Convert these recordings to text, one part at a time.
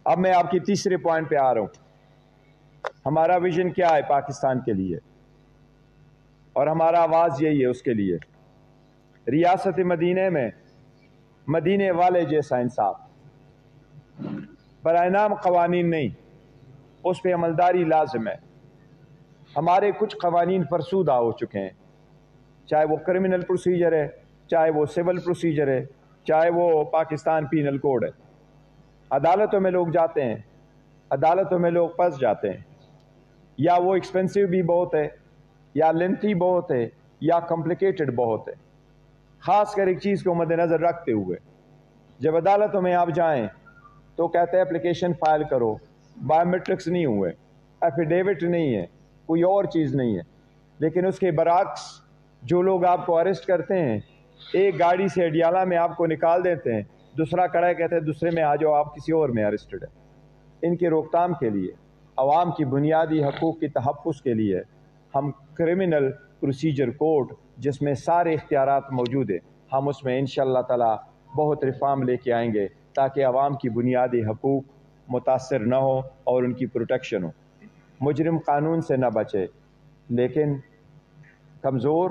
اب میں آپ کی تیسرے پوائنٹ پہ آ رہا ہوں. ہمارا ویژن کیا ہے پاکستان کے لیے اور ہمارا آواز یہی ہے اس کے لیے. ریاست مدینہ میں مدینے والے جیسا انصاف، برائے نام قوانین نہیں، اس پہ عملداری لازم ہے. ہمارے کچھ قوانین فرسودہ ہو چکے ہیں، چاہے وہ کرمنل پروسیجر ہے، چاہے وہ سول پروسیجر ہے، چاہے وہ پاکستان پینل کوڈ ہے. عدالتوں میں لوگ جاتے ہیں، عدالتوں میں لوگ پھنس جاتے ہیں، یا وہ ایکسپینسو بھی بہت ہے، یا لینتھی بہت ہے، یا کمپلیکیٹڈ بہت ہے. خاص کر ایک چیز کو مد نظر رکھتے ہوئے جب عدالتوں میں آپ جائیں تو کہتے ہیں اپلیکیشن فائل کرو، بایو میٹرکس نہیں ہوئے، ایفیڈیوٹ نہیں ہے، کوئی اور چیز نہیں ہے. لیکن اس کے برعکس جو لوگ آپ کو اریسٹ کرتے ہیں، ایک گاڑی سے اڈیالہ میں آپ کو نکال دیتے ہیں، دوسرا کڑا کہتے ہیں دوسرے میں آ جاؤ، آپ کسی اور میں اریسٹڈ ہے. ان کی روک تھام کے لیے، عوام کی بنیادی حقوق کی تحفظ کے لیے ہم کرمنل پروسیجر کوڈ جس میں سارے اختیارات موجود ہیں، ہم اس میں انشاءاللہ تعالی بہت ریفارم لے کے آئیں گے تاکہ عوام کی بنیادی حقوق متاثر نہ ہو اور ان کی پروٹیکشن ہو. مجرم قانون سے نہ بچے لیکن کمزور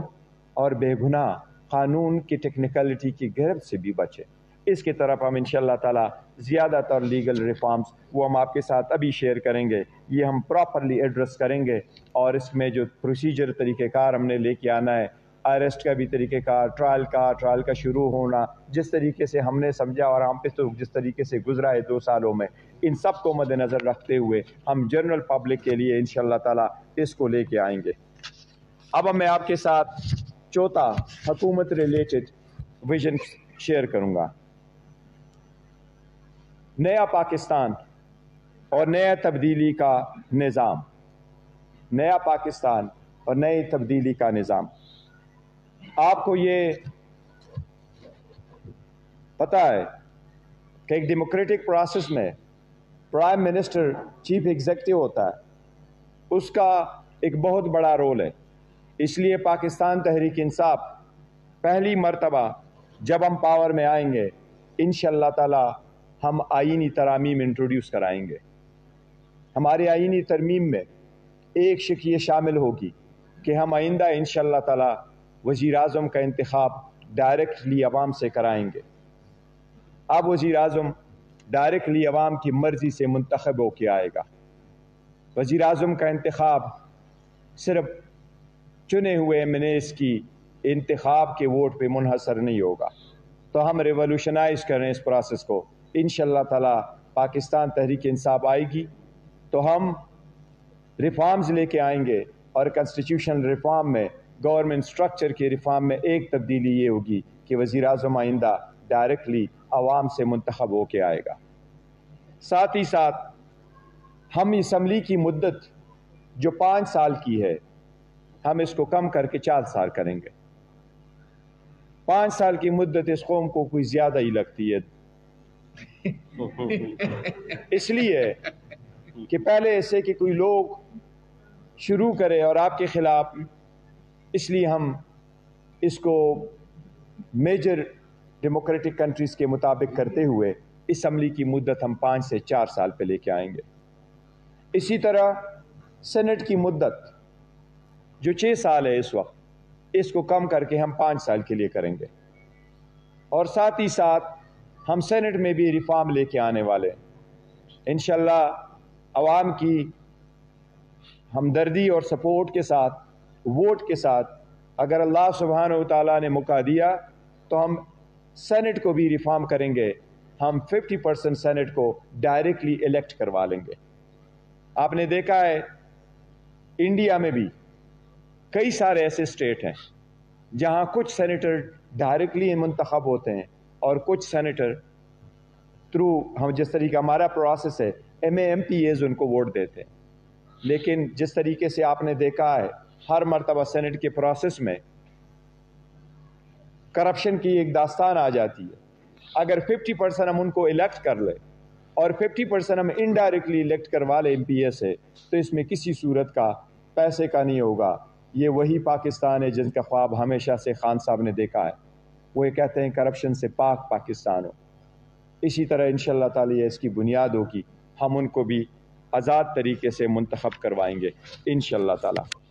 اور بے گناہ قانون کی ٹیکنیکلٹی کی گرفت سے بھی بچے. اس کی طرف ہم انشاءاللہ تعالی زیادہ تر لیگل ریفارمز وہ ہم آپ کے ساتھ ابھی شیئر کریں گے. یہ ہم پراپرلی ایڈریس کریں گے اور اس میں جو پروسیجر طریقہ کار ہم نے لے کے آنا ہے، اریسٹ کا بھی طریقہ کار، ٹرائل کا شروع ہونا، جس طریقے سے ہم نے سمجھا اور ہم پہ تو جس طریقے سے گزرا ہے 2 سالوں میں، ان سب کو مد نظر رکھتے ہوئے ہم جنرل پبلک کے لیے انشاءاللہ تعالی اس کو لے کے آئیں گے. اب میں آپ کے ساتھ چوتھا حکومت ریلیٹڈ ویژن شیئر کروں گا. نیا پاکستان اور نیا تبدیلی کا نظام. نیا پاکستان اور نئی تبدیلی کا نظام. آپ کو یہ پتہ ہے کہ ایک ڈیموکریٹک پروسیس میں پرائم منسٹر چیف ایگزیکٹو ہوتا ہے، اس کا ایک بہت بڑا رول ہے. اس لیے پاکستان تحریک انصاف پہلی مرتبہ جب ہم پاور میں آئیں گے انشاءاللہ تعالی ہم آئینی ترامیم انٹروڈیوس کرائیں گے. ہماری آئینی ترمیم میں ایک شق یہ شامل ہوگی کہ ہم آئندہ انشاءاللہ تعالی وزیر اعظم کا انتخاب ڈائریکٹلی عوام سے کرائیں گے. اب وزیر اعظم ڈائریکٹلی عوام کی مرضی سے منتخب ہو کے آئے گا. وزیر اعظم کا انتخاب صرف چنے ہوئے MNAs کی انتخاب کے ووٹ پہ منحصر نہیں ہوگا. تو ہم ریولوشنائز کریں اس پروسیس کو. انشاءاللہ تعالی پاکستان تحریک انصاف آئے گی تو ہم ریفارمز لے کے آئیں گے، اور کنسٹیٹیوشنل ریفارم میں، گورنمنٹ سٹرکچر کے ریفارم میں ایک تبدیلی یہ ہوگی کہ وزیر اعظم آئندہ ڈائریکٹلی عوام سے منتخب ہو کے آئے گا. ساتھ ہی ساتھ ہم اسمبلی کی مدت جو 5 سال کی ہے ہم اس کو کم کر کے 4 سال کریں گے. 5 سال کی مدت اس قوم کو کوئی زیادہ ہی لگتی ہے اس لیے کہ پہلے ایسے کہ کوئی لوگ شروع کرے اور آپ کے خلاف، اس لیے ہم اس کو میجر ڈیموکریٹک کنٹریز کے مطابق کرتے ہوئے اسمبلی کی مدت ہم 5 سے 4 سال پہ لے کے آئیں گے. اسی طرح سینٹ کی مدت جو 6 سال ہے اس وقت، اس کو کم کر کے ہم 5 سال کے لیے کریں گے. اور ساتھ ہی ساتھ ہم سینٹ میں بھی ریفارم لے کے آنے والے ہیں. انشاءاللہ عوام کی ہمدردی اور سپورٹ کے ساتھ، ووٹ کے ساتھ، اگر اللہ سبحانہ و تعالیٰ نے موقع دیا تو ہم سینٹ کو بھی ریفارم کریں گے. ہم 50% سینٹ کو ڈائریکٹلی الیکٹ کروا لیں گے. آپ نے دیکھا ہے انڈیا میں بھی کئی سارے ایسے اسٹیٹ ہیں جہاں کچھ سینیٹر ڈائریکٹلی منتخب ہوتے ہیں اور کچھ سینیٹر تھرو ہم جس طریقہ ہمارا پروسیس ہے MPAs ان کو ووٹ دیتے ہیں. لیکن جس طریقے سے آپ نے دیکھا ہے ہر مرتبہ سینٹ کے پروسیس میں کرپشن کی ایک داستان آ جاتی ہے. اگر 50% ہم ان کو الیکٹ کر لیں اور 50% ہم انڈائریکٹلی الیکٹ کروا لیں MPA سے، تو اس میں کسی صورت کا پیسے کا نہیں ہوگا. یہ وہی پاکستان ہے جن کا خواب ہمیشہ سے خان صاحب نے دیکھا ہے. وہ یہ کہتے ہیں کرپشن سے پاک پاکستان ہو. اسی طرح انشاءاللہ تعالی اس کی بنیاد ہوگی ہم ان کو بھی آزاد طریقے سے منتخب کروائیں گے انشاءاللہ تعالی۔